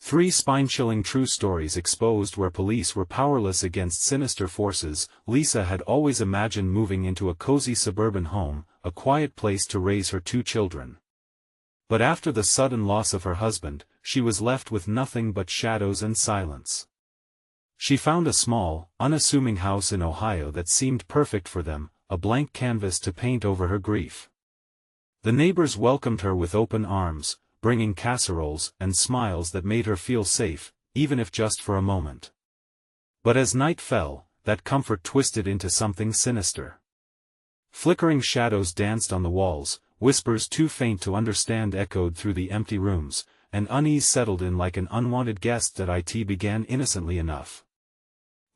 3 spine-chilling true stories exposed where police were powerless against sinister forces. Lisa had always imagined moving into a cozy suburban home, a quiet place to raise her 2 children. But after the sudden loss of her husband, she was left with nothing but shadows and silence. She found a small, unassuming house in Ohio that seemed perfect for them, a blank canvas to paint over her grief. The neighbors welcomed her with open arms, bringing casseroles and smiles that made her feel safe, even if just for a moment. But as night fell, that comfort twisted into something sinister. Flickering shadows danced on the walls, whispers too faint to understand echoed through the empty rooms, and unease settled in like an unwanted guest that it began innocently enough.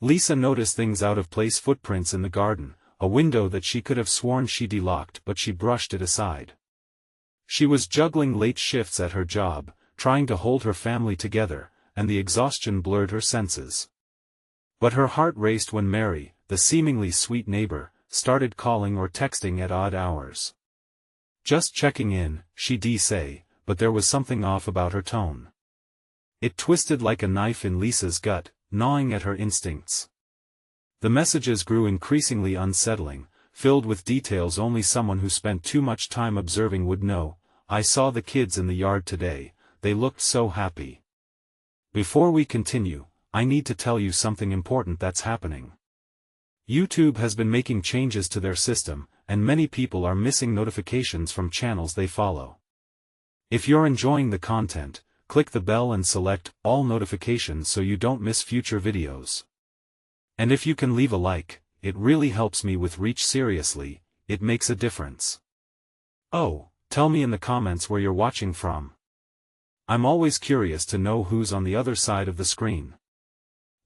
Lisa noticed things out of place: footprints in the garden, a window that she could have sworn she'd locked but she brushed it aside. She was juggling late shifts at her job, trying to hold her family together, and the exhaustion blurred her senses. But her heart raced when Mary, the seemingly sweet neighbor, started calling or texting at odd hours. "Just checking in," she'd say, but there was something off about her tone. It twisted like a knife in Lisa's gut, gnawing at her instincts. The messages grew increasingly unsettling, filled with details only someone who spent too much time observing would know. "I saw the kids in the yard today, they looked so happy. Before we continue, I need to tell you something important that's happening. YouTube has been making changes to their system, and many people are missing notifications from channels they follow. If you're enjoying the content, click the bell and select all notifications so you don't miss future videos. And if you can leave a like, it really helps me with reach. Seriously, it makes a difference. Oh, tell me in the comments where you're watching from. I'm always curious to know who's on the other side of the screen."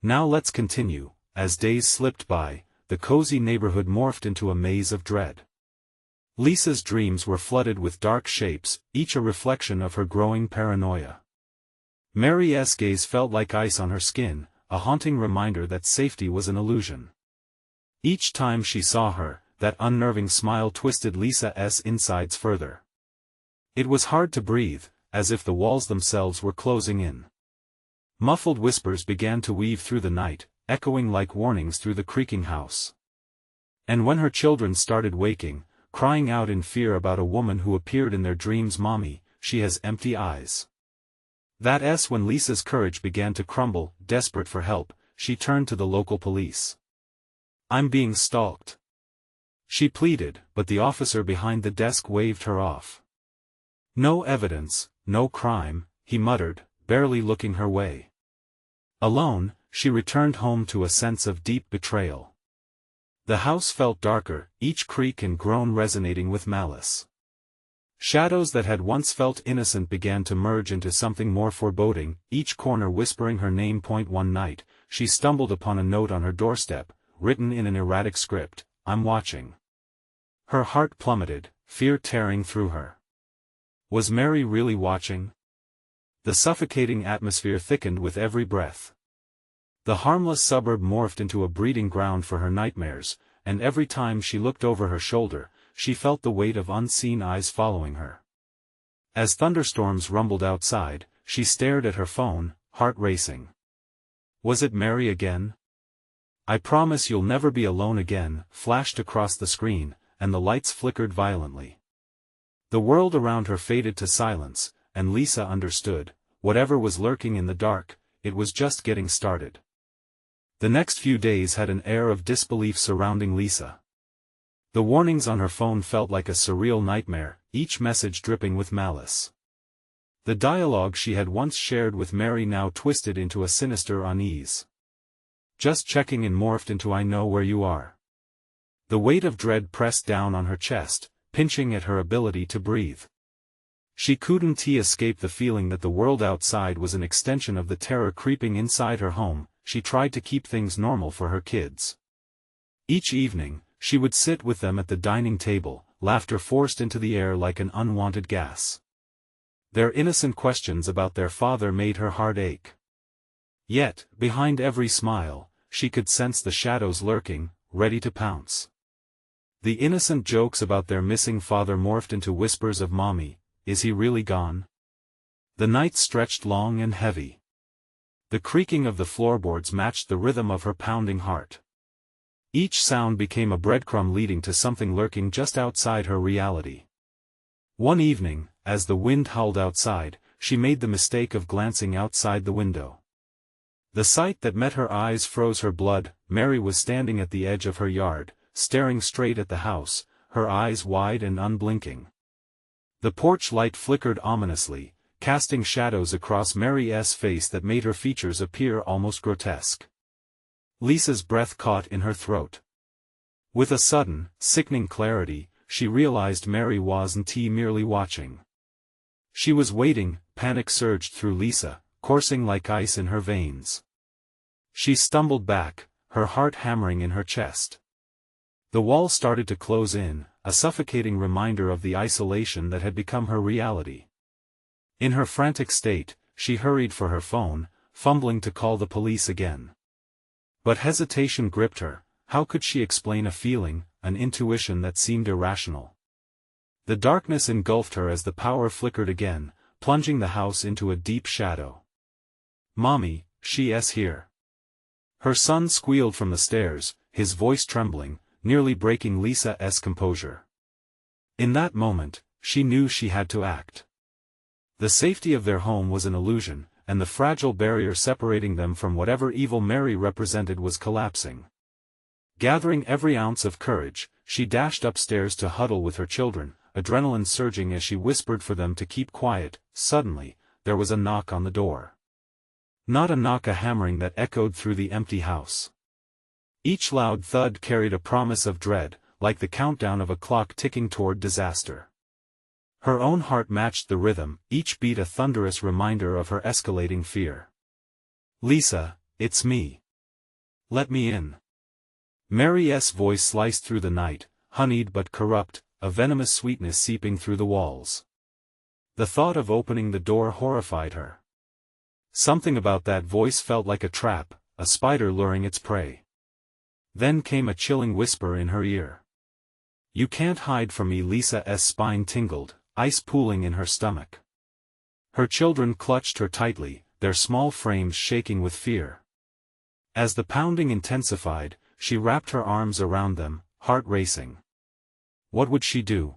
Now let's continue. As days slipped by, the cozy neighborhood morphed into a maze of dread. Lisa's dreams were flooded with dark shapes, each a reflection of her growing paranoia. Mary's gaze felt like ice on her skin, a haunting reminder that safety was an illusion. Each time she saw her, that unnerving smile twisted Lisa's insides further. It was hard to breathe, as if the walls themselves were closing in. Muffled whispers began to weave through the night, echoing like warnings through the creaking house. And when her children started waking, crying out in fear about a woman who appeared in their dreams, "Mommy, she has empty eyes." That's when Lisa's courage began to crumble. Desperate for help, she turned to the local police. "I'm being stalked," she pleaded, but the officer behind the desk waved her off. "No evidence, no crime," he muttered, barely looking her way. Alone, she returned home to a sense of deep betrayal. The house felt darker, each creak and groan resonating with malice. Shadows that had once felt innocent began to merge into something more foreboding, each corner whispering her name. One night, she stumbled upon a note on her doorstep, written in an erratic script, "I'm watching." Her heart plummeted, fear tearing through her. Was Mary really watching? The suffocating atmosphere thickened with every breath. The harmless suburb morphed into a breeding ground for her nightmares, and every time she looked over her shoulder, she felt the weight of unseen eyes following her. As thunderstorms rumbled outside, she stared at her phone, heart racing. Was it Mary again? "I promise you'll never be alone again," flashed across the screen, and the lights flickered violently. The world around her faded to silence, and Lisa understood, whatever was lurking in the dark, it was just getting started. The next few days had an air of disbelief surrounding Lisa. The warnings on her phone felt like a surreal nightmare, each message dripping with malice. The dialogue she had once shared with Mary now twisted into a sinister unease. "Just checking in" morphed into "I know where you are." The weight of dread pressed down on her chest, pinching at her ability to breathe. She couldn't escape the feeling that the world outside was an extension of the terror creeping inside her home. She tried to keep things normal for her kids. Each evening, she would sit with them at the dining table, laughter forced into the air like an unwanted gas. Their innocent questions about their father made her heart ache. Yet, behind every smile, she could sense the shadows lurking, ready to pounce. The innocent jokes about their missing father morphed into whispers of "Mommy, is he really gone?" The night stretched long and heavy. The creaking of the floorboards matched the rhythm of her pounding heart. Each sound became a breadcrumb leading to something lurking just outside her reality. One evening, as the wind howled outside, she made the mistake of glancing outside the window. The sight that met her eyes froze her blood. Mary was standing at the edge of her yard, staring straight at the house, her eyes wide and unblinking. The porch light flickered ominously, casting shadows across Mary's face that made her features appear almost grotesque. Lisa's breath caught in her throat. With a sudden, sickening clarity, she realized Mary wasn't merely watching. She was waiting. Panic surged through Lisa, coursing like ice in her veins. She stumbled back, her heart hammering in her chest. The wall started to close in, a suffocating reminder of the isolation that had become her reality. In her frantic state, she hurried for her phone, fumbling to call the police again. But hesitation gripped her. How could she explain a feeling, an intuition that seemed irrational? The darkness engulfed her as the power flickered again, plunging the house into a deep shadow. "Mommy, she's here." Her son squealed from the stairs, his voice trembling, nearly breaking Lisa's composure. In that moment, she knew she had to act. The safety of their home was an illusion, and the fragile barrier separating them from whatever evil Mary represented was collapsing. Gathering every ounce of courage, she dashed upstairs to huddle with her children, adrenaline surging as she whispered for them to keep quiet. Suddenly, there was a knock on the door. Not a knock, a hammering that echoed through the empty house. Each loud thud carried a promise of dread, like the countdown of a clock ticking toward disaster. Her own heart matched the rhythm, each beat a thunderous reminder of her escalating fear. "Lisa, it's me. Let me in." Mary's voice sliced through the night, honeyed but corrupt, a venomous sweetness seeping through the walls. The thought of opening the door horrified her. Something about that voice felt like a trap, a spider luring its prey. Then came a chilling whisper in her ear. "You can't hide from me." Lisa's spine tingled, ice pooling in her stomach. Her children clutched her tightly, their small frames shaking with fear. As the pounding intensified, she wrapped her arms around them, heart racing. What would she do?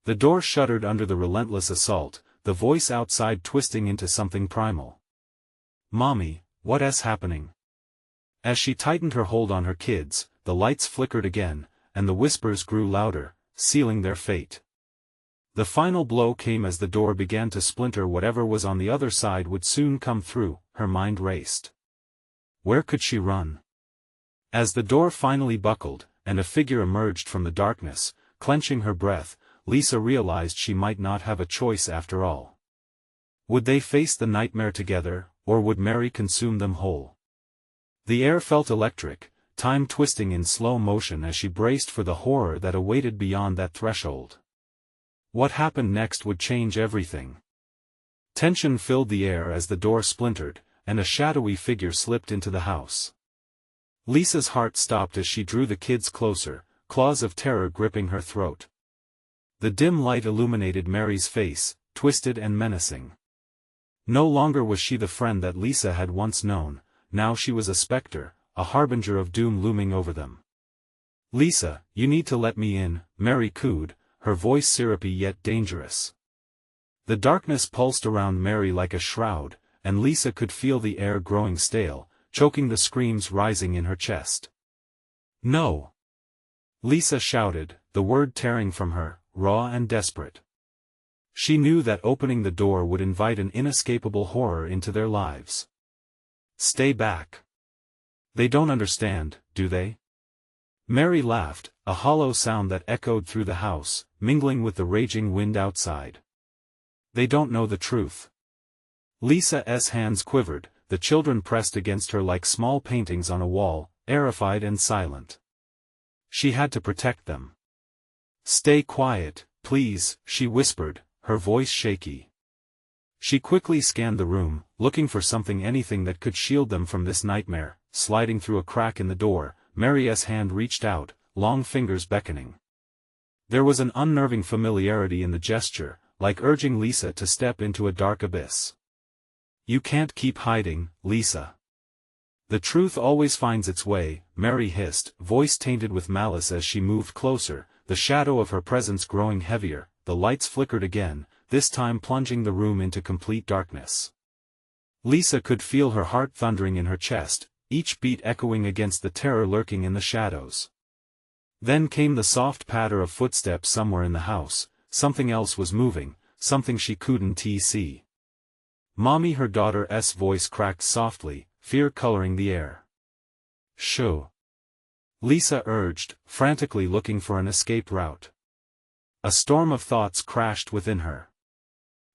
The door shuddered under the relentless assault, the voice outside twisting into something primal. "Mommy, what's happening?" As she tightened her hold on her kids, the lights flickered again, and the whispers grew louder, sealing their fate. The final blow came as the door began to splinter. Whatever was on the other side would soon come through. Her mind raced. Where could she run? As the door finally buckled, and a figure emerged from the darkness, clenching her breath, Lisa realized she might not have a choice after all. Would they face the nightmare together, or would Mary consume them whole? The air felt electric, time twisting in slow motion as she braced for the horror that awaited beyond that threshold. What happened next would change everything. Tension filled the air as the door splintered, and a shadowy figure slipped into the house. Lisa's heart stopped as she drew the kids closer, claws of terror gripping her throat. The dim light illuminated Mary's face, twisted and menacing. No longer was she the friend that Lisa had once known, now she was a specter, a harbinger of doom looming over them. "Lisa, you need to let me in," Mary cooed, her voice syrupy yet dangerous. The darkness pulsed around Mary like a shroud, and Lisa could feel the air growing stale, choking the screams rising in her chest. "No!" Lisa shouted, the word tearing from her, raw and desperate. She knew that opening the door would invite an inescapable horror into their lives. "Stay back. They don't understand, do they?" Mary laughed, a hollow sound that echoed through the house, mingling with the raging wind outside. "They don't know the truth." Lisa's hands quivered, the children pressed against her like small paintings on a wall, terrified and silent. She had to protect them. "Stay quiet, please," she whispered, her voice shaky. She quickly scanned the room, looking for anything that could shield them from this nightmare. Sliding through a crack in the door, Mary's hand reached out, long fingers beckoning. There was an unnerving familiarity in the gesture, like urging Lisa to step into a dark abyss. You can't keep hiding, Lisa. The truth always finds its way, Mary hissed, voice tainted with malice as she moved closer, the shadow of her presence growing heavier. The lights flickered again, this time plunging the room into complete darkness. Lisa could feel her heart thundering in her chest, each beat echoing against the terror lurking in the shadows. Then came the soft patter of footsteps somewhere in the house. Something else was moving, something she couldn't see. Mommy, her daughter's voice cracked softly, fear coloring the air. Shoo! Lisa urged, frantically looking for an escape route. A storm of thoughts crashed within her.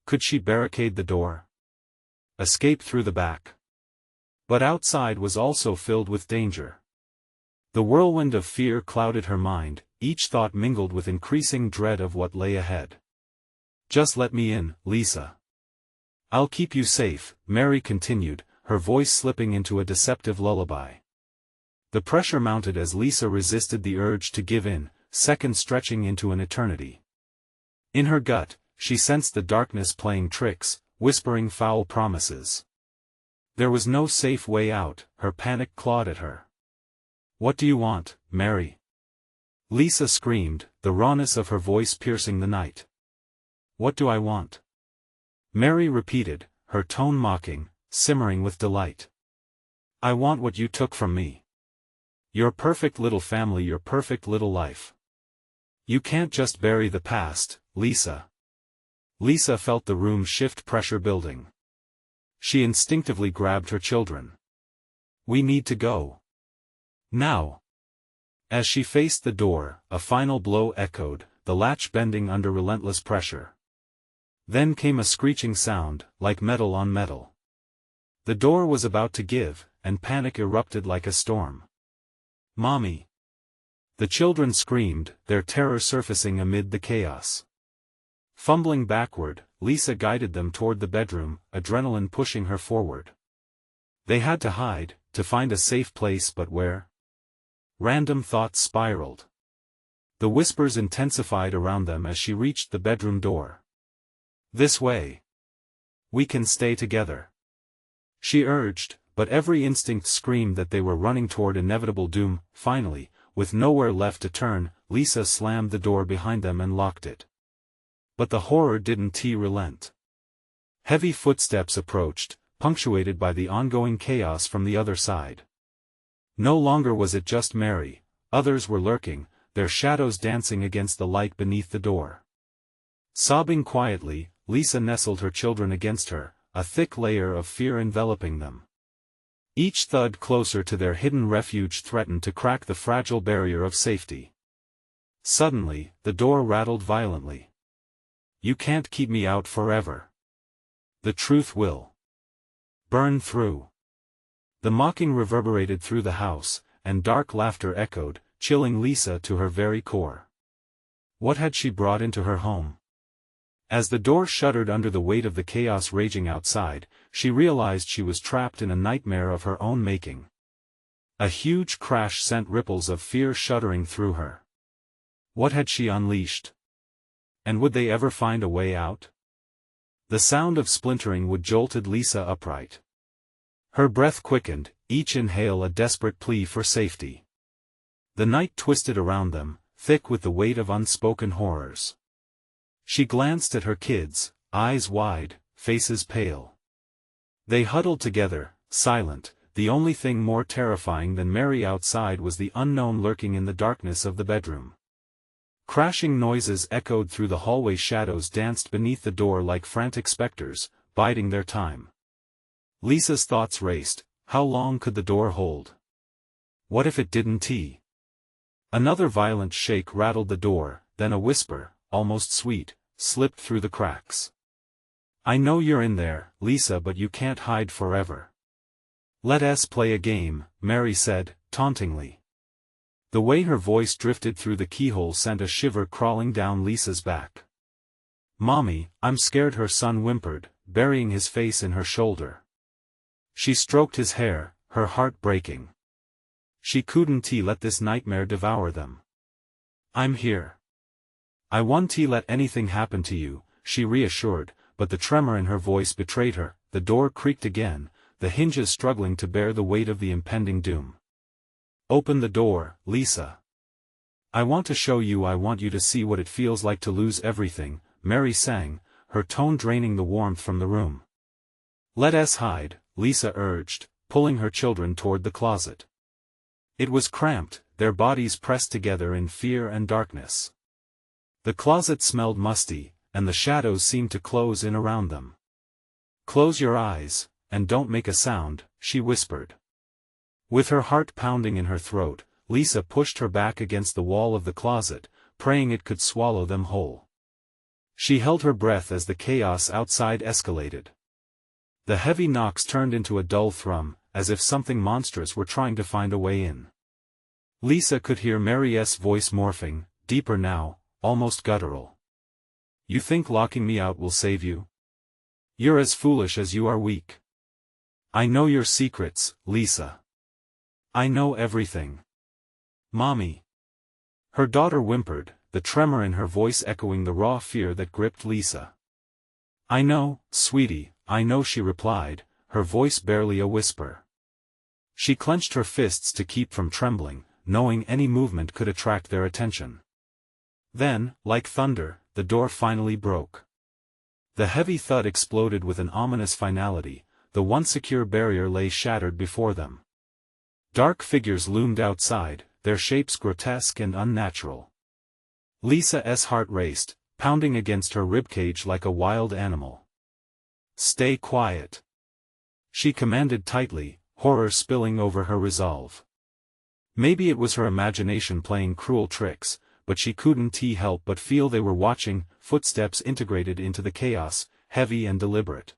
Could she barricade the door? Escape through the back? But outside was also filled with danger. The whirlwind of fear clouded her mind, each thought mingled with increasing dread of what lay ahead. Just let me in, Lisa. I'll keep you safe, Mary continued, her voice slipping into a deceptive lullaby. The pressure mounted as Lisa resisted the urge to give in, seconds stretching into an eternity. In her gut, she sensed the darkness playing tricks, whispering foul promises. There was no safe way out, her panic clawed at her. What do you want, Mary? Lisa screamed, the rawness of her voice piercing the night. What do I want? Mary repeated, her tone mocking, simmering with delight. I want what you took from me. Your perfect little family, your perfect little life. You can't just bury the past, Lisa. Lisa felt the room shift, pressure building. She instinctively grabbed her children. We need to go. Now. As she faced the door, a final blow echoed, the latch bending under relentless pressure. Then came a screeching sound, like metal on metal. The door was about to give, and panic erupted like a storm. Mommy! The children screamed, their terror surfacing amid the chaos. Fumbling backward, Lisa guided them toward the bedroom, adrenaline pushing her forward. They had to hide, to find a safe place, but where? Random thoughts spiraled. The whispers intensified around them as she reached the bedroom door. This way. We can stay together. She urged, but every instinct screamed that they were running toward inevitable doom. Finally, with nowhere left to turn, Lisa slammed the door behind them and locked it. But the horror didn't relent. Heavy footsteps approached, punctuated by the ongoing chaos from the other side. No longer was it just Mary, others were lurking, their shadows dancing against the light beneath the door. Sobbing quietly, Lisa nestled her children against her, a thick layer of fear enveloping them. Each thud closer to their hidden refuge threatened to crack the fragile barrier of safety. Suddenly, the door rattled violently. You can't keep me out forever. The truth will burn through. The mocking reverberated through the house, and dark laughter echoed, chilling Lisa to her very core. What had she brought into her home? As the door shuddered under the weight of the chaos raging outside, she realized she was trapped in a nightmare of her own making. A huge crash sent ripples of fear shuddering through her. What had she unleashed? And would they ever find a way out? The sound of splintering would jolted Lisa upright. Her breath quickened, each inhale a desperate plea for safety. The night twisted around them, thick with the weight of unspoken horrors. She glanced at her kids, eyes wide, faces pale. They huddled together, silent. The only thing more terrifying than Mary outside was the unknown lurking in the darkness of the bedroom. Crashing noises echoed through the hallway, shadows danced beneath the door like frantic specters, biding their time. Lisa's thoughts raced. How long could the door hold? What if it didn't? Another violent shake rattled the door, then a whisper, almost sweet, slipped through the cracks. I know you're in there, Lisa, but you can't hide forever. Let us play a game, Mary said, tauntingly. The way her voice drifted through the keyhole sent a shiver crawling down Lisa's back. Mommy, I'm scared, her son whimpered, burying his face in her shoulder. She stroked his hair, her heart breaking. She couldn't let this nightmare devour them. I'm here. I won't let anything happen to you, she reassured, but the tremor in her voice betrayed her. the door creaked again, the hinges struggling to bear the weight of the impending doom. "Open the door, Lisa. I want to show you. I want you to see what it feels like to lose everything," Mary sang, her tone draining the warmth from the room. "Let us hide," Lisa urged, pulling her children toward the closet. It was cramped, their bodies pressed together in fear and darkness. The closet smelled musty, and the shadows seemed to close in around them. "Close your eyes, and don't make a sound," she whispered. With her heart pounding in her throat, Lisa pushed her back against the wall of the closet, praying it could swallow them whole. She held her breath as the chaos outside escalated. The heavy knocks turned into a dull thrum, as if something monstrous were trying to find a way in. Lisa could hear Mary's voice morphing, deeper now, almost guttural. "You think locking me out will save you? You're as foolish as you are weak. I know your secrets, Lisa. I know everything. Mommy." Her daughter whimpered, the tremor in her voice echoing the raw fear that gripped Lisa. "I know, sweetie, I know," she replied, her voice barely a whisper. She clenched her fists to keep from trembling, knowing any movement could attract their attention. Then, like thunder, the door finally broke. The heavy thud exploded with an ominous finality, the once secure barrier lay shattered before them. Dark figures loomed outside, their shapes grotesque and unnatural. Lisa's heart raced, pounding against her ribcage like a wild animal. "Stay quiet," she commanded tightly, horror spilling over her resolve. Maybe it was her imagination playing cruel tricks, but she couldn't help but feel they were watching, footsteps integrated into the chaos, heavy and deliberate.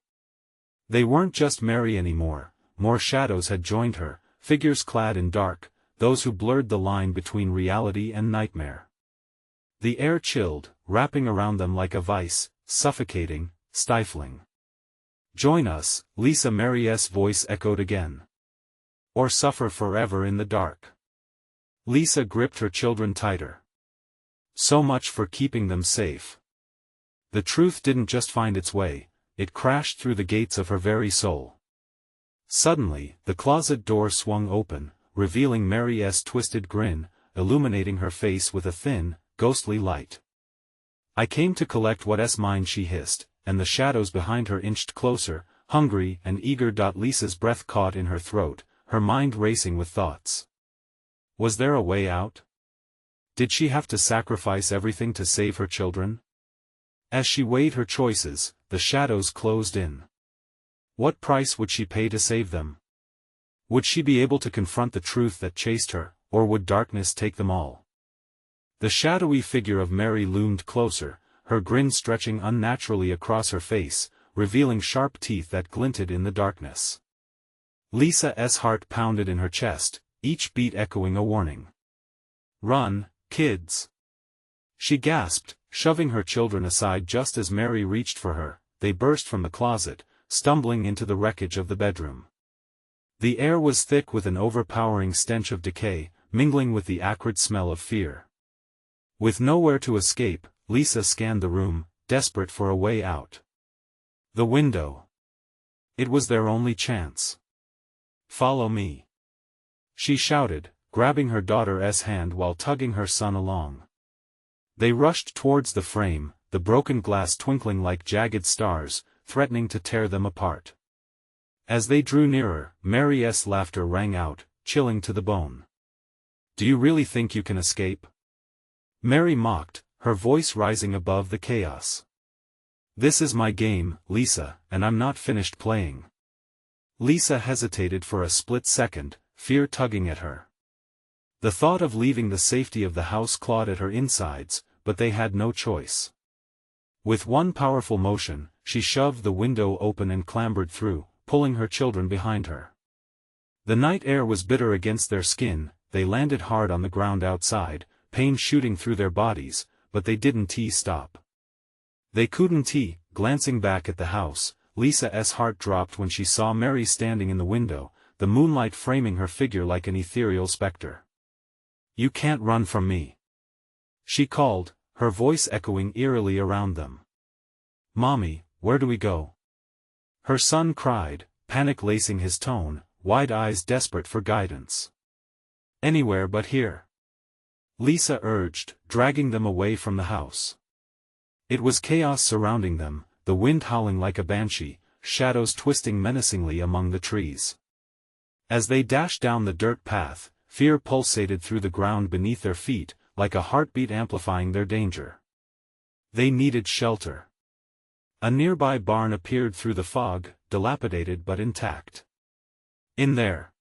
They weren't just Mary anymore, more shadows had joined her, figures clad in dark, those who blurred the line between reality and nightmare. The air chilled, wrapping around them like a vice, suffocating, stifling. "Join us," Lisa Mary's voice echoed again. "Or suffer forever in the dark." Lisa gripped her children tighter. So much for keeping them safe. The truth didn't just find its way, it crashed through the gates of her very soul. Suddenly, the closet door swung open, revealing Mary's twisted grin, illuminating her face with a thin, ghostly light. "I came to collect what's mine," she hissed, and the shadows behind her inched closer, hungry and eager. Lisa's breath caught in her throat, her mind racing with thoughts. Was there a way out? Did she have to sacrifice everything to save her children? As she weighed her choices, the shadows closed in. What price would she pay to save them? Would she be able to confront the truth that chased her, or would darkness take them all? The shadowy figure of Mary loomed closer, her grin stretching unnaturally across her face, revealing sharp teeth that glinted in the darkness. Lisa's heart pounded in her chest, each beat echoing a warning. "Run, kids!" she gasped, shoving her children aside just as Mary reached for her. They burst from the closet, stumbling into the wreckage of the bedroom. The air was thick with an overpowering stench of decay, mingling with the acrid smell of fear. With nowhere to escape, Lisa scanned the room, desperate for a way out. The window. It was their only chance. "Follow me," she shouted, grabbing her daughter's hand while tugging her son along. They rushed towards the frame, the broken glass twinkling like jagged stars, threatening to tear them apart. As they drew nearer, Mary's laughter rang out, chilling to the bone. "Do you really think you can escape?" Mary mocked, her voice rising above the chaos. "This is my game, Lisa, and I'm not finished playing." Lisa hesitated for a split second, fear tugging at her. The thought of leaving the safety of the house clawed at her insides, but they had no choice. With one powerful motion, she shoved the window open and clambered through, pulling her children behind her. The night air was bitter against their skin, they landed hard on the ground outside, pain shooting through their bodies, but they didn't stop. They couldn't. Glancing back at the house, Lisa's heart dropped when she saw Mary standing in the window, the moonlight framing her figure like an ethereal specter. "You can't run from me," she called, her voice echoing eerily around them. "Mommy, where do we go?" Her son cried, panic lacing his tone, wide eyes desperate for guidance. Anywhere but here. Lisa urged, dragging them away from the house. It was chaos surrounding them, the wind howling like a banshee, shadows twisting menacingly among the trees. As they dashed down the dirt path, fear pulsated through the ground beneath their feet, like a heartbeat amplifying their danger. They needed shelter. A nearby barn appeared through the fog, dilapidated but intact. In there.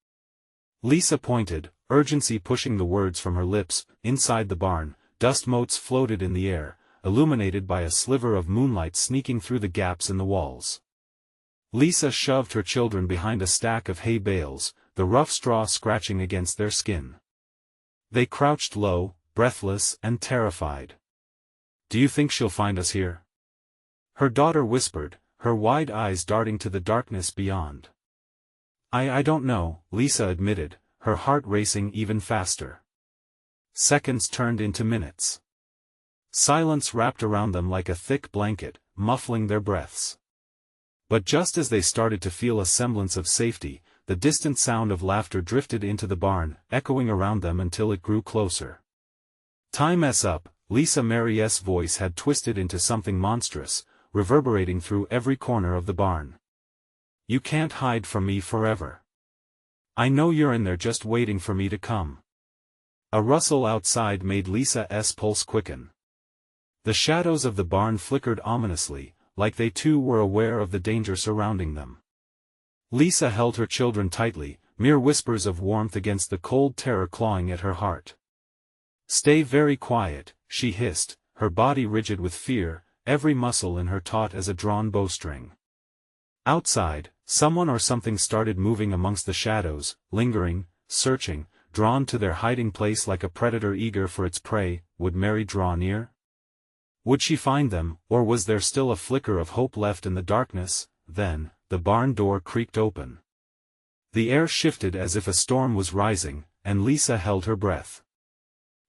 Lisa pointed, urgency pushing the words from her lips. Inside the barn, dust motes floated in the air, illuminated by a sliver of moonlight sneaking through the gaps in the walls. Lisa shoved her children behind a stack of hay bales, the rough straw scratching against their skin. They crouched low, breathless and terrified. "Do you think she'll find us here?" her daughter whispered, her wide eyes darting to the darkness beyond. I don't know," Lisa admitted, her heart racing even faster. Seconds turned into minutes. Silence wrapped around them like a thick blanket, muffling their breaths. But just as they started to feel a semblance of safety, the distant sound of laughter drifted into the barn, echoing around them until it grew closer. "Time's up," Lisa Mary's voice had twisted into something monstrous, reverberating through every corner of the barn. "You can't hide from me forever. I know you're in there just waiting for me to come." A rustle outside made Lisa's pulse quicken. The shadows of the barn flickered ominously, like they too were aware of the danger surrounding them. Lisa held her children tightly, mere whispers of warmth against the cold terror clawing at her heart. "Stay very quiet," she hissed, her body rigid with fear, every muscle in her taut as a drawn bowstring. Outside, someone or something started moving amongst the shadows, lingering, searching, drawn to their hiding place like a predator eager for its prey. Would Mary draw near? Would she find them, or was there still a flicker of hope left in the darkness? Then, the barn door creaked open. The air shifted as if a storm was rising, and Lisa held her breath.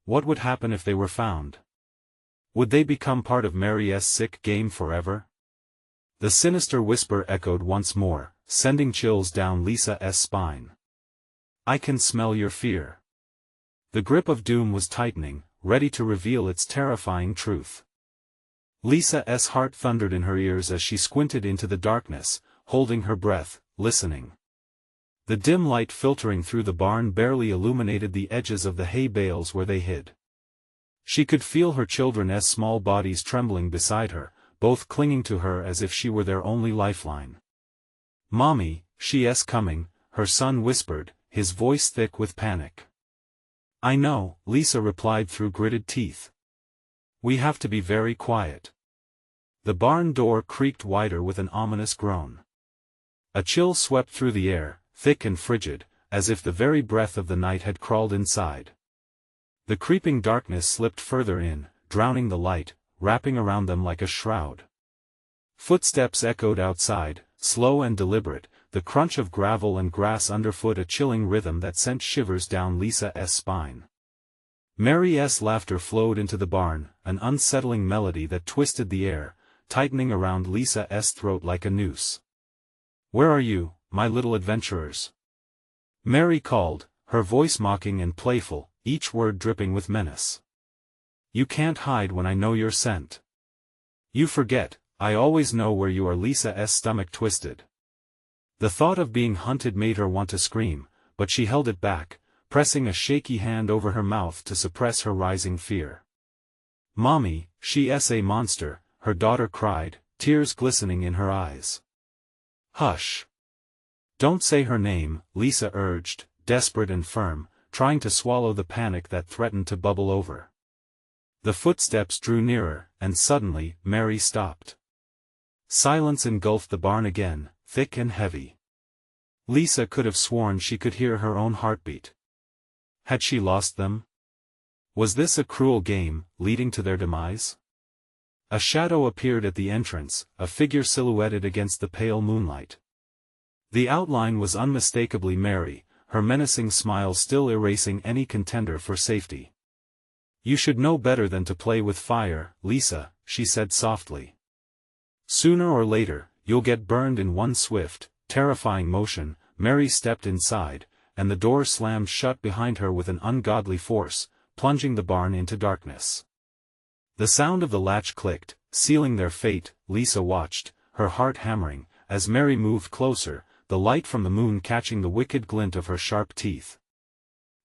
What would happen if they were found? Would they become part of Mary's sick game forever? The sinister whisper echoed once more, sending chills down Lisa's spine. "I can smell your fear." The grip of doom was tightening, ready to reveal its terrifying truth. Lisa's heart thundered in her ears as she squinted into the darkness, holding her breath, listening. The dim light filtering through the barn barely illuminated the edges of the hay bales where they hid. She could feel her children's small bodies trembling beside her, both clinging to her as if she were their only lifeline. "Mommy, she's coming," her son whispered, his voice thick with panic. "I know," Lisa replied through gritted teeth. "We have to be very quiet." The barn door creaked wider with an ominous groan. A chill swept through the air, thick and frigid, as if the very breath of the night had crawled inside. The creeping darkness slipped further in, drowning the light, wrapping around them like a shroud. Footsteps echoed outside, slow and deliberate, the crunch of gravel and grass underfoot a chilling rhythm that sent shivers down Lisa's spine. Mary's laughter flowed into the barn, an unsettling melody that twisted the air, tightening around Lisa's throat like a noose. "Where are you, my little adventurers?" Mary called, her voice mocking and playful, each word dripping with menace. "You can't hide when I know you're sent. You forget, I always know where you are." Lisa's stomach twisted. The thought of being hunted made her want to scream, but she held it back, pressing a shaky hand over her mouth to suppress her rising fear. "Mommy, she's a monster," her daughter cried, tears glistening in her eyes. "Hush. Don't say her name," Lisa urged, desperate and firm, trying to swallow the panic that threatened to bubble over. The footsteps drew nearer, and suddenly, Mary stopped. Silence engulfed the barn again, thick and heavy. Lisa could have sworn she could hear her own heartbeat. Had she lost them? Was this a cruel game, leading to their demise? A shadow appeared at the entrance, a figure silhouetted against the pale moonlight. The outline was unmistakably Mary, her menacing smile still erasing any contender for safety. "You should know better than to play with fire, Lisa," she said softly. "Sooner or later, you'll get burned in one swift, terrifying motion. Mary stepped inside, and the door slammed shut behind her with an ungodly force, plunging the barn into darkness. The sound of the latch clicked, sealing their fate. Lisa watched, her heart hammering, as Mary moved closer, the light from the moon catching the wicked glint of her sharp teeth.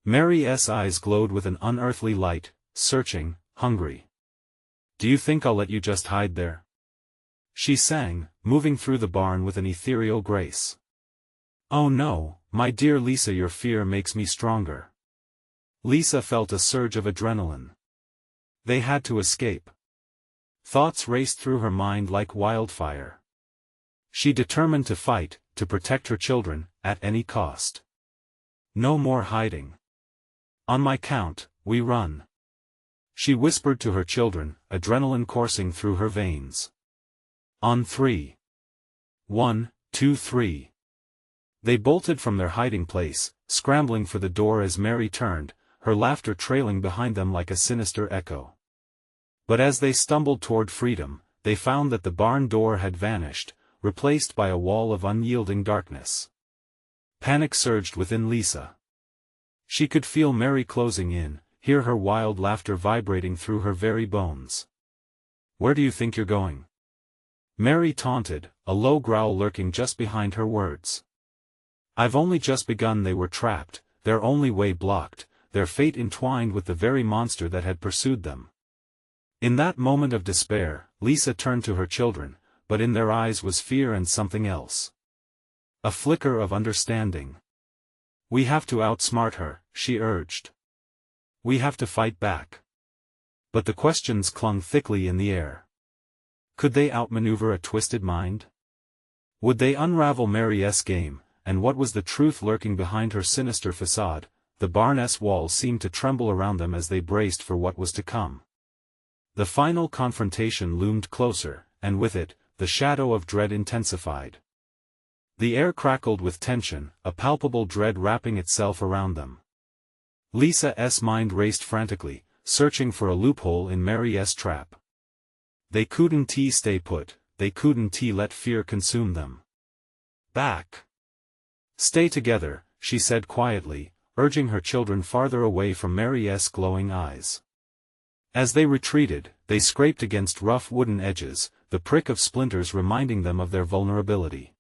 Mary's eyes glowed with an unearthly light, searching, hungry. "Do you think I'll let you just hide there?" she sang, moving through the barn with an ethereal grace. "Oh no, my dear Lisa, your fear makes me stronger." Lisa felt a surge of adrenaline. They had to escape. Thoughts raced through her mind like wildfire. She determined to fight, to protect her children, at any cost. No more hiding. "On my count, we run," she whispered to her children, adrenaline coursing through her veins. "On 3. 1, 2, 3. They bolted from their hiding place, scrambling for the door as Mary turned, her laughter trailing behind them like a sinister echo. But as they stumbled toward freedom, they found that the barn door had vanished, replaced by a wall of unyielding darkness. Panic surged within Lisa. She could feel Mary closing in, hear her wild laughter vibrating through her very bones. "Where do you think you're going?" Mary taunted, a low growl lurking just behind her words. "I've only just begun." They were trapped, their only way blocked, their fate entwined with the very monster that had pursued them. In that moment of despair, Lisa turned to her children, but in their eyes was fear and something else. A flicker of understanding. "We have to outsmart her," she urged. "We have to fight back." But the questions clung thickly in the air. Could they outmaneuver a twisted mind? Would they unravel Mary's game, and what was the truth lurking behind her sinister facade? The barn's walls seemed to tremble around them as they braced for what was to come. The final confrontation loomed closer, and with it, the shadow of dread intensified. The air crackled with tension, a palpable dread wrapping itself around them. Lisa's mind raced frantically, searching for a loophole in Mary's trap. They couldn't stay put, they couldn't let fear consume them. "Back! Stay together," she said quietly, urging her children farther away from Mary's glowing eyes. As they retreated, they scraped against rough wooden edges, the prick of splinters reminding them of their vulnerability.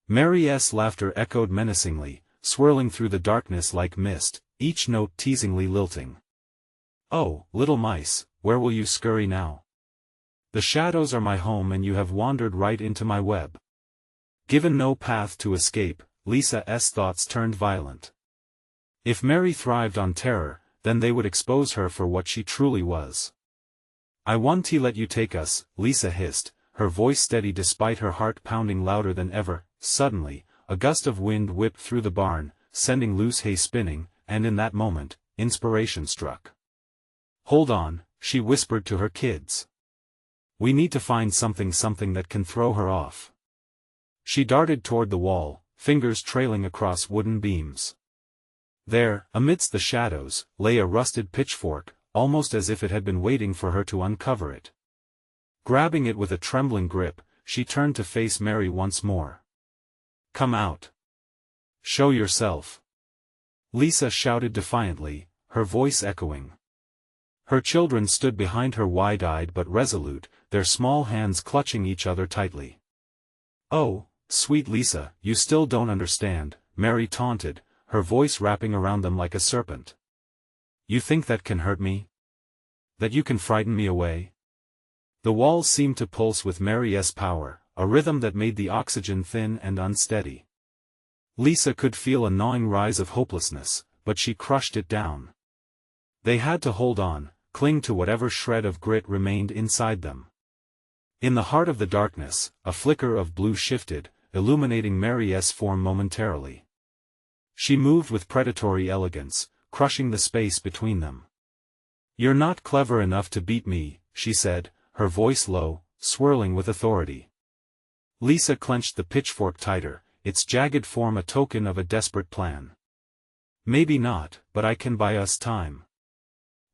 Mary's laughter echoed menacingly, swirling through the darkness like mist, each note teasingly lilting. "Oh, little mice, where will you scurry now? The shadows are my home and you have wandered right into my web." Given no path to escape, Lisa's thoughts turned violent. If Mary thrived on terror, then they would expose her for what she truly was. "I want to let you take us," Lisa hissed, her voice steady despite her heart pounding louder than ever. Suddenly, a gust of wind whipped through the barn, sending loose hay spinning, and in that moment, inspiration struck. "Hold on," she whispered to her kids. "We need to find something that can throw her off." She darted toward the wall, fingers trailing across wooden beams. There, amidst the shadows, lay a rusted pitchfork, almost as if it had been waiting for her to uncover it. Grabbing it with a trembling grip, she turned to face Mary once more. "Come out. Show yourself," Lisa shouted defiantly, her voice echoing. Her children stood behind her wide-eyed but resolute, their small hands clutching each other tightly. "Oh, sweet Lisa, you still don't understand," Mary taunted, her voice wrapping around them like a serpent. "You think that can hurt me? That you can frighten me away?" The walls seemed to pulse with Mary's power, a rhythm that made the oxygen thin and unsteady. Lisa could feel a gnawing rise of hopelessness, but she crushed it down. They had to hold on, cling to whatever shred of grit remained inside them. In the heart of the darkness, a flicker of blue shifted, illuminating Mary's form momentarily. She moved with predatory elegance, crushing the space between them. "You're not clever enough to beat me," she said, her voice low, swirling with authority. Lisa clenched the pitchfork tighter, its jagged form a token of a desperate plan. "Maybe not, but I can buy us time."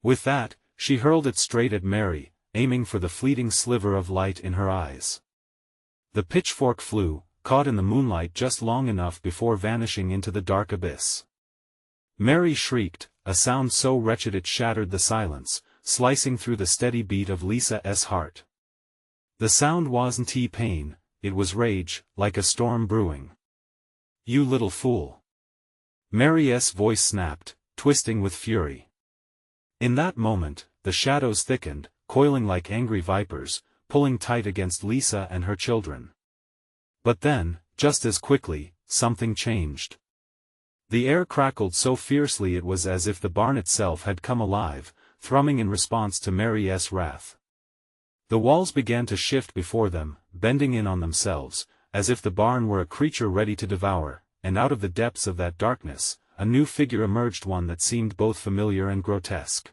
With that, she hurled it straight at Mary, aiming for the fleeting sliver of light in her eyes. The pitchfork flew, caught in the moonlight just long enough before vanishing into the dark abyss. Mary shrieked, a sound so wretched it shattered the silence, slicing through the steady beat of Lisa's heart. The sound wasn't pain, it was rage, like a storm brewing. "You little fool!" Mary's voice snapped, twisting with fury. In that moment, the shadows thickened, coiling like angry vipers, pulling tight against Lisa and her children. But then, just as quickly, something changed. The air crackled so fiercely it was as if the barn itself had come alive, thrumming in response to Mary's wrath. The walls began to shift before them, bending in on themselves, as if the barn were a creature ready to devour, and out of the depths of that darkness, a new figure emerged, one that seemed both familiar and grotesque.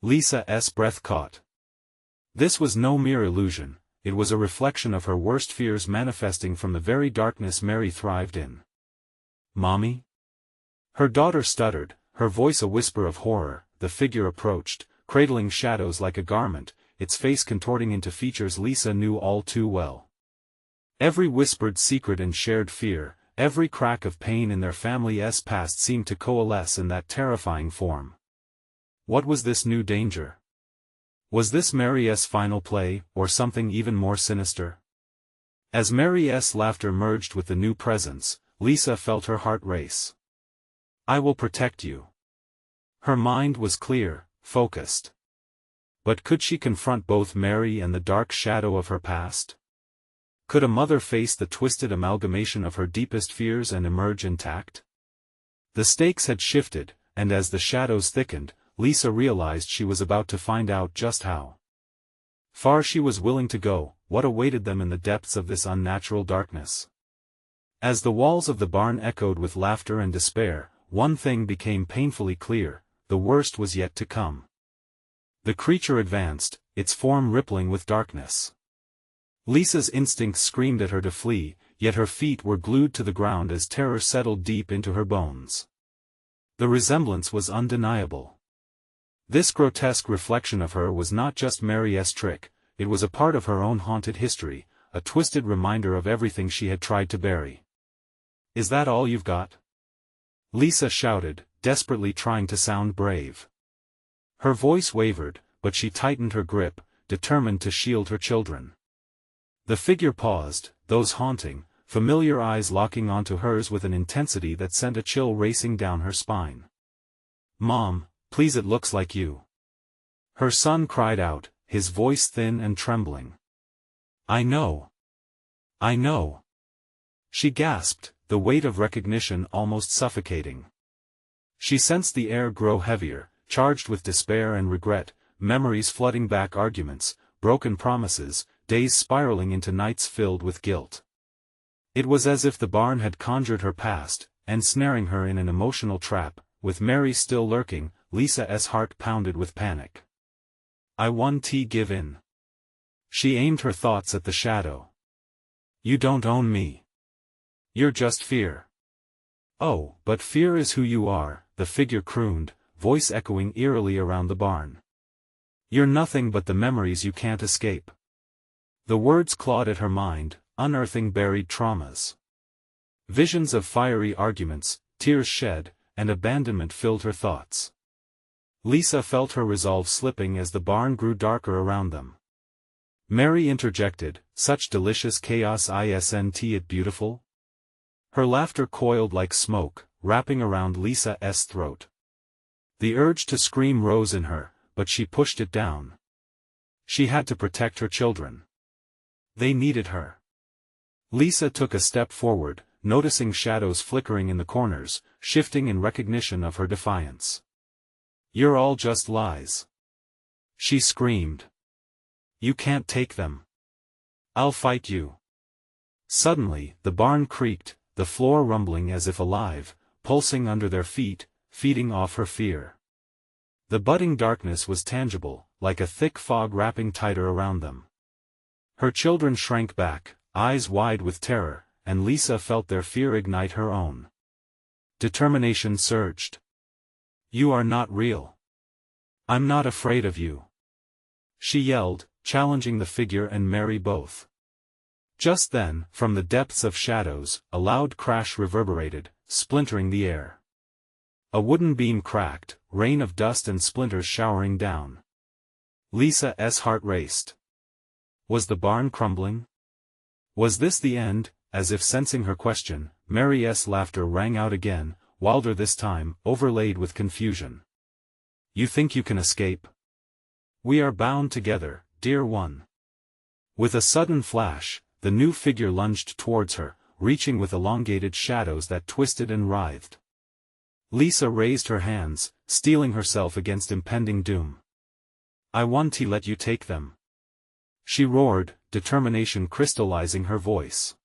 Lisa's breath caught. This was no mere illusion, it was a reflection of her worst fears manifesting from the very darkness Mary thrived in. "Mommy?" Her daughter stuttered, her voice a whisper of horror. The figure approached, cradling shadows like a garment, its face contorting into features Lisa knew all too well. Every whispered secret and shared fear, every crack of pain in their family's past seemed to coalesce in that terrifying form. What was this new danger? Was this Mary's final play, or something even more sinister? As Mary's laughter merged with the new presence, Lisa felt her heart race. "I will protect you." Her mind was clear, focused. But could she confront both Mary and the dark shadow of her past? Could a mother face the twisted amalgamation of her deepest fears and emerge intact? The stakes had shifted, and as the shadows thickened, Lisa realized she was about to find out just how far she was willing to go, what awaited them in the depths of this unnatural darkness. As the walls of the barn echoed with laughter and despair, one thing became painfully clear: the worst was yet to come. The creature advanced, its form rippling with darkness. Lisa's instincts screamed at her to flee, yet her feet were glued to the ground as terror settled deep into her bones. The resemblance was undeniable. This grotesque reflection of her was not just Mary's trick, it was a part of her own haunted history, a twisted reminder of everything she had tried to bury. "Is that all you've got?" Lisa shouted, desperately trying to sound brave. Her voice wavered, but she tightened her grip, determined to shield her children. The figure paused, those haunting, familiar eyes locking onto hers with an intensity that sent a chill racing down her spine. "Mom, please, it looks like you." Her son cried out, his voice thin and trembling. "I know. I know." She gasped, the weight of recognition almost suffocating. She sensed the air grow heavier, charged with despair and regret, memories flooding back, arguments, broken promises, days spiraling into nights filled with guilt. It was as if the barn had conjured her past, ensnaring her in an emotional trap. With Mary still lurking, Lisa's heart pounded with panic. "I won't give in." She aimed her thoughts at the shadow. "You don't own me. You're just fear." "Oh, but fear is who you are," the figure crooned, voice echoing eerily around the barn. "You're nothing but the memories you can't escape." The words clawed at her mind, unearthing buried traumas. Visions of fiery arguments, tears shed, and abandonment filled her thoughts. Lisa felt her resolve slipping as the barn grew darker around them. Mary interjected, "Such delicious chaos, isn't it beautiful?" Her laughter coiled like smoke, wrapping around Lisa's throat. The urge to scream rose in her, but she pushed it down. She had to protect her children. They needed her. Lisa took a step forward, noticing shadows flickering in the corners, shifting in recognition of her defiance. "You're all just lies," she screamed. "You can't take them. I'll fight you." Suddenly, the barn creaked, the floor rumbling as if alive, pulsing under their feet, feeding off her fear. The budding darkness was tangible, like a thick fog wrapping tighter around them. Her children shrank back, eyes wide with terror, and Lisa felt their fear ignite her own. Determination surged. "You are not real. I'm not afraid of you," she yelled, challenging the figure and Mary both. Just then, from the depths of shadows, a loud crash reverberated, splintering the air. A wooden beam cracked, rain of dust and splinters showering down. Lisa's heart raced. Was the barn crumbling? Was this the end? As if sensing her question, Mary's laughter rang out again, wilder this time, overlaid with confusion. You think you can escape? We are bound together, dear one. With a sudden flash, the new figure lunged towards her, reaching with elongated shadows that twisted and writhed. Lisa raised her hands, steeling herself against impending doom. I want to let you take them. She roared, determination crystallizing her voice.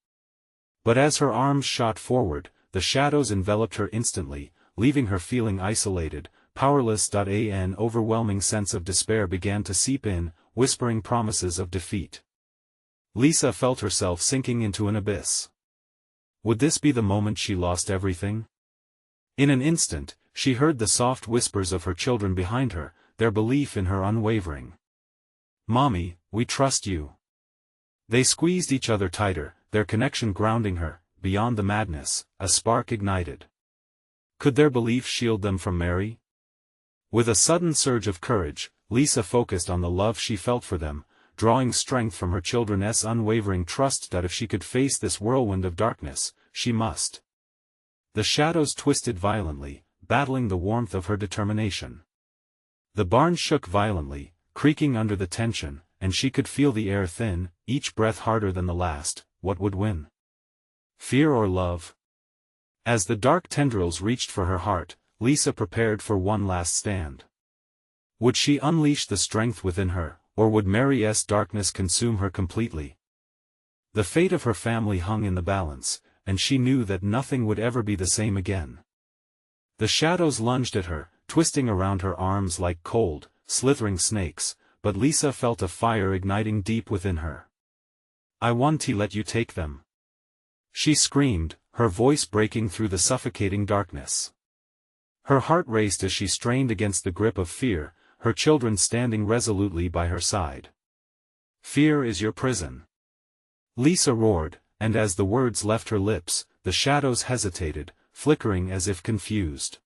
But as her arms shot forward, the shadows enveloped her instantly, leaving her feeling isolated, powerless. An overwhelming sense of despair began to seep in, whispering promises of defeat. Lisa felt herself sinking into an abyss. Would this be the moment she lost everything? In an instant, she heard the soft whispers of her children behind her, their belief in her unwavering. Mommy, we trust you. They squeezed each other tighter, their connection grounding her. Beyond the madness, a spark ignited. Could their belief shield them from Mary? With a sudden surge of courage, Lisa focused on the love she felt for them, drawing strength from her children's unwavering trust that if she could face this whirlwind of darkness, she must. The shadows twisted violently, battling the warmth of her determination. The barn shook violently, creaking under the tension, and she could feel the air thin, each breath harder than the last. What would win? Fear or love? As the dark tendrils reached for her heart, Lisa prepared for one last stand. Would she unleash the strength within her, or would Mary's darkness consume her completely? The fate of her family hung in the balance, and she knew that nothing would ever be the same again. The shadows lunged at her, twisting around her arms like cold, slithering snakes, but Lisa felt a fire igniting deep within her. I want to let you take them. She screamed, her voice breaking through the suffocating darkness. Her heart raced as she strained against the grip of fear, her children standing resolutely by her side. Fear is your prison. Lisa roared, and as the words left her lips, the shadows hesitated, flickering as if confused.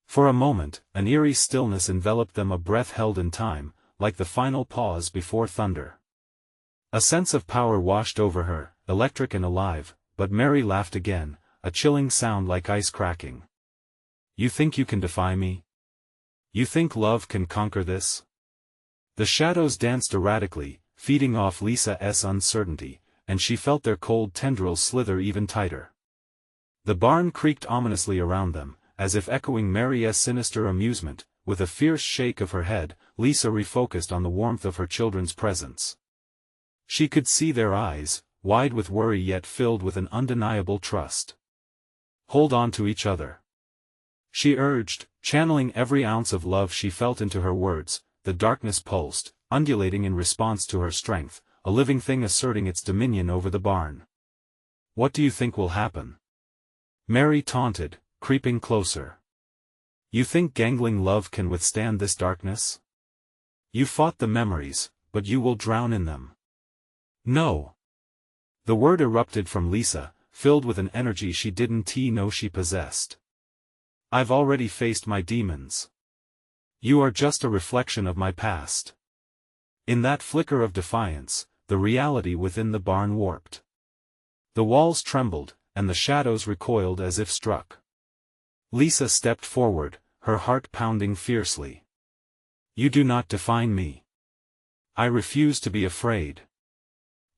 For a moment, an eerie stillness enveloped them, a breath held in time, like the final pause before thunder. A sense of power washed over her, electric and alive, but Mary laughed again, a chilling sound like ice cracking. You think you can defy me? You think love can conquer this? The shadows danced erratically, feeding off Lisa's uncertainty, and she felt their cold tendrils slither even tighter. The barn creaked ominously around them, as if echoing Mary's sinister amusement. With a fierce shake of her head, Lisa refocused on the warmth of her children's presence. She could see their eyes, wide with worry yet filled with an undeniable trust. Hold on to each other. She urged, channeling every ounce of love she felt into her words. The darkness pulsed, undulating in response to her strength, a living thing asserting its dominion over the barn. What do you think will happen? Mary taunted, creeping closer. You think gangling love can withstand this darkness? You fought the memories, but you will drown in them. No. The word erupted from Lisa, filled with an energy she didn't know she possessed. I've already faced my demons. You are just a reflection of my past. In that flicker of defiance, the reality within the barn warped. The walls trembled, and the shadows recoiled as if struck. Lisa stepped forward, her heart pounding fiercely. You do not define me. I refuse to be afraid.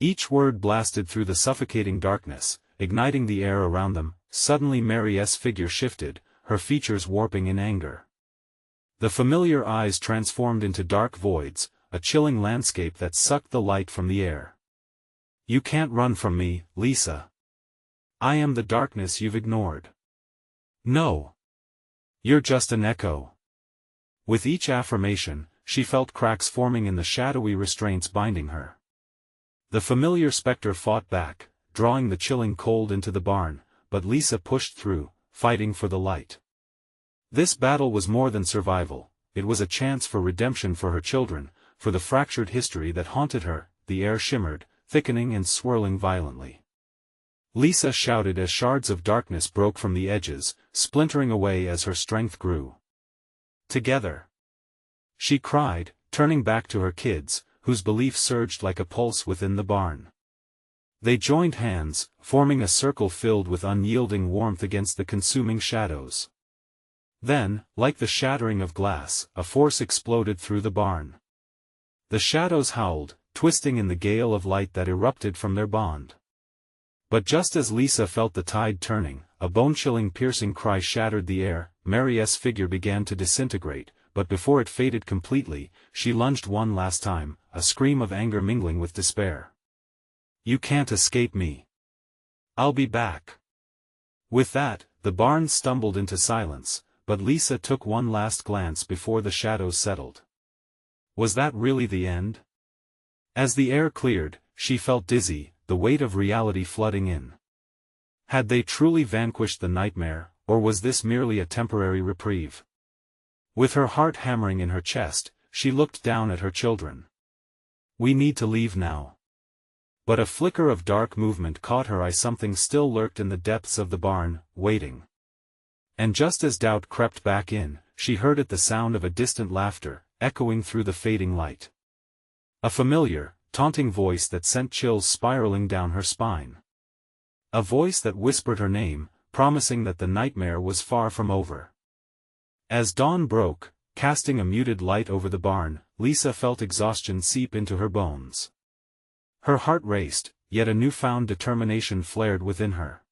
Each word blasted through the suffocating darkness, igniting the air around them. Suddenly Mary's figure shifted, her features warping in anger. The familiar eyes transformed into dark voids, a chilling landscape that sucked the light from the air. You can't run from me, Lisa. I am the darkness you've ignored. No. You're just an echo. With each affirmation, she felt cracks forming in the shadowy restraints binding her. The familiar specter fought back, drawing the chilling cold into the barn, but Lisa pushed through, fighting for the light. This battle was more than survival, it was a chance for redemption for her children, for the fractured history that haunted her. The air shimmered, thickening and swirling violently. Lisa shouted as shards of darkness broke from the edges, splintering away as her strength grew. "Together!" she cried, turning back to her kids, whose belief surged like a pulse within the barn. They joined hands, forming a circle filled with unyielding warmth against the consuming shadows. Then, like the shattering of glass, a force exploded through the barn. The shadows howled, twisting in the gale of light that erupted from their bond. But just as Lisa felt the tide turning, a bone-chilling piercing cry shattered the air. Mary's figure began to disintegrate, but before it faded completely, she lunged one last time, a scream of anger mingling with despair. "You can't escape me. I'll be back." With that, the barn stumbled into silence, but Lisa took one last glance before the shadows settled. Was that really the end? As the air cleared, she felt dizzy, the weight of reality flooding in. Had they truly vanquished the nightmare, or was this merely a temporary reprieve? With her heart hammering in her chest, she looked down at her children. "We need to leave now." But a flicker of dark movement caught her eye. Something still lurked in the depths of the barn, waiting. And just as doubt crept back in, she heard it, the sound of a distant laughter, echoing through the fading light. A familiar, taunting voice that sent chills spiraling down her spine. A voice that whispered her name, promising that the nightmare was far from over. As dawn broke, casting a muted light over the barn, Lisa felt exhaustion seep into her bones. Her heart raced, yet a newfound determination flared within her.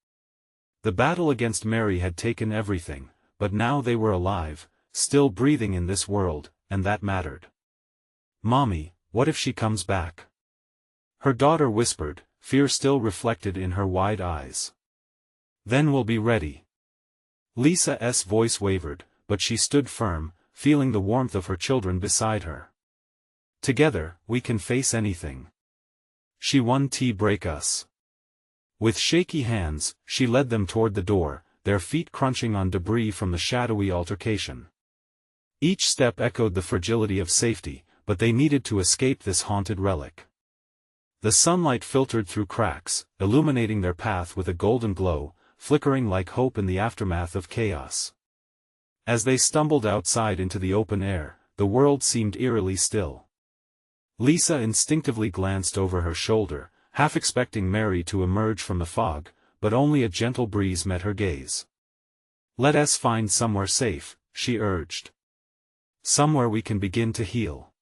The battle against Mary had taken everything, but now they were alive, still breathing in this world, and that mattered. "Mommy, what if she comes back?" her daughter whispered, fear still reflected in her wide eyes. "Then we'll be ready." Lisa's voice wavered, but she stood firm, feeling the warmth of her children beside her. "Together, we can face anything. She won't break us." With shaky hands, she led them toward the door, their feet crunching on debris from the shadowy altercation. Each step echoed the fragility of safety, but they needed to escape this haunted relic. The sunlight filtered through cracks, illuminating their path with a golden glow, flickering like hope in the aftermath of chaos. As they stumbled outside into the open air, the world seemed eerily still. Lisa instinctively glanced over her shoulder, half expecting Mary to emerge from the fog, but only a gentle breeze met her gaze. "Let us find somewhere safe," she urged. "Somewhere we can begin to heal."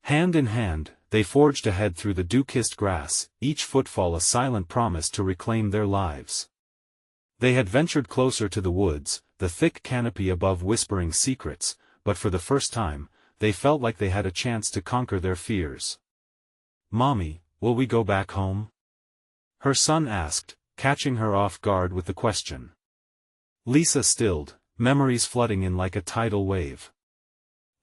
Hand in hand, they forged ahead through the dew-kissed grass, each footfall a silent promise to reclaim their lives. They had ventured closer to the woods, the thick canopy above whispering secrets, but for the first time, they felt like they had a chance to conquer their fears. "Mommy, will we go back home?" her son asked, catching her off guard with the question. Lisa stilled, memories flooding in like a tidal wave.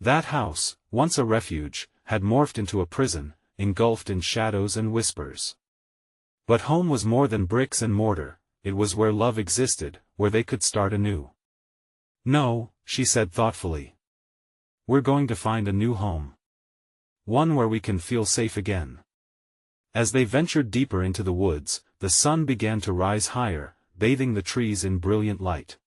That house, once a refuge, had morphed into a prison, engulfed in shadows and whispers. But home was more than bricks and mortar, it was where love existed, where they could start anew. "No," she said thoughtfully. "We're going to find a new home. One where we can feel safe again." As they ventured deeper into the woods, the sun began to rise higher, bathing the trees in brilliant light.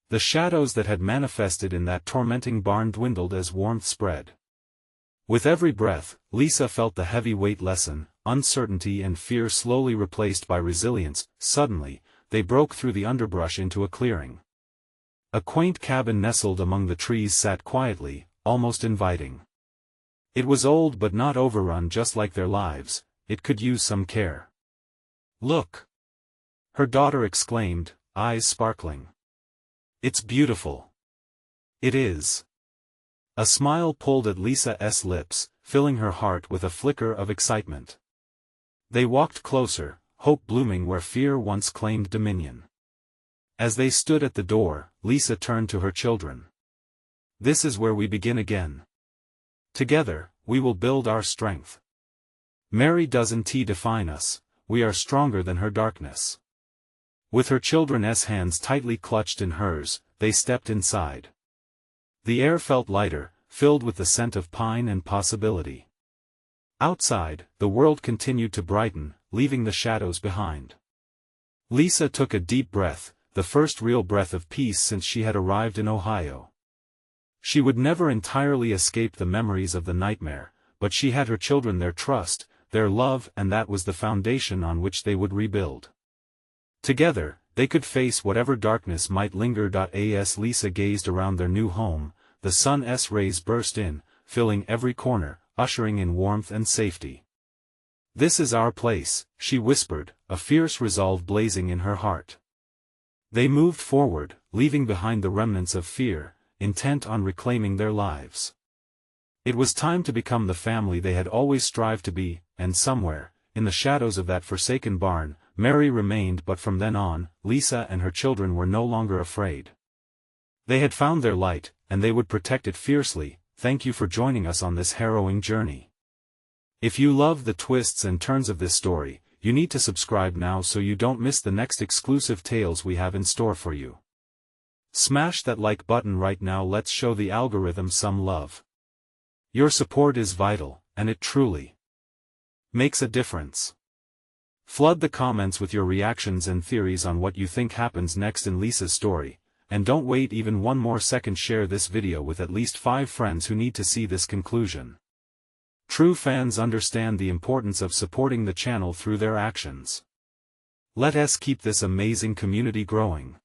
The shadows that had manifested in that tormenting barn dwindled as warmth spread. With every breath, Lisa felt the heavy weight lessen, uncertainty and fear slowly replaced by resilience. Suddenly, they broke through the underbrush into a clearing. A quaint cabin nestled among the trees sat quietly, almost inviting. It was old but not overrun, just like their lives. It could use some care. "Look!" her daughter exclaimed, eyes sparkling. "It's beautiful." "It is." A smile pulled at Lisa's lips, filling her heart with a flicker of excitement. They walked closer, hope blooming where fear once claimed dominion. As they stood at the door, Lisa turned to her children. "This is where we begin again. Together, we will build our strength. Mary doesn't define us, we are stronger than her darkness." With her children's hands tightly clutched in hers, they stepped inside. The air felt lighter, filled with the scent of pine and possibility. Outside, the world continued to brighten, leaving the shadows behind. Lisa took a deep breath, the first real breath of peace since she had arrived in Ohio. She would never entirely escape the memories of the nightmare, but she had her children, their trust, their love, and that was the foundation on which they would rebuild. Together, they could face whatever darkness might linger. As Lisa gazed around their new home, the sun's rays burst in, filling every corner, ushering in warmth and safety. "This is our place," she whispered, a fierce resolve blazing in her heart. They moved forward, leaving behind the remnants of fear, intent on reclaiming their lives. It was time to become the family they had always strived to be, and somewhere, in the shadows of that forsaken barn, Mary remained. But from then on, Lisa and her children were no longer afraid. They had found their light, and they would protect it fiercely. Thank you for joining us on this harrowing journey. If you love the twists and turns of this story, you need to subscribe now so you don't miss the next exclusive tales we have in store for you. Smash that like button right now. Let's show the algorithm some love. Your support is vital, and it truly makes a difference. Flood the comments with your reactions and theories on what you think happens next in Lisa's story, and don't wait even one more second. Share this video with at least 5 friends who need to see this conclusion. True fans understand the importance of supporting the channel through their actions. Let us keep this amazing community growing.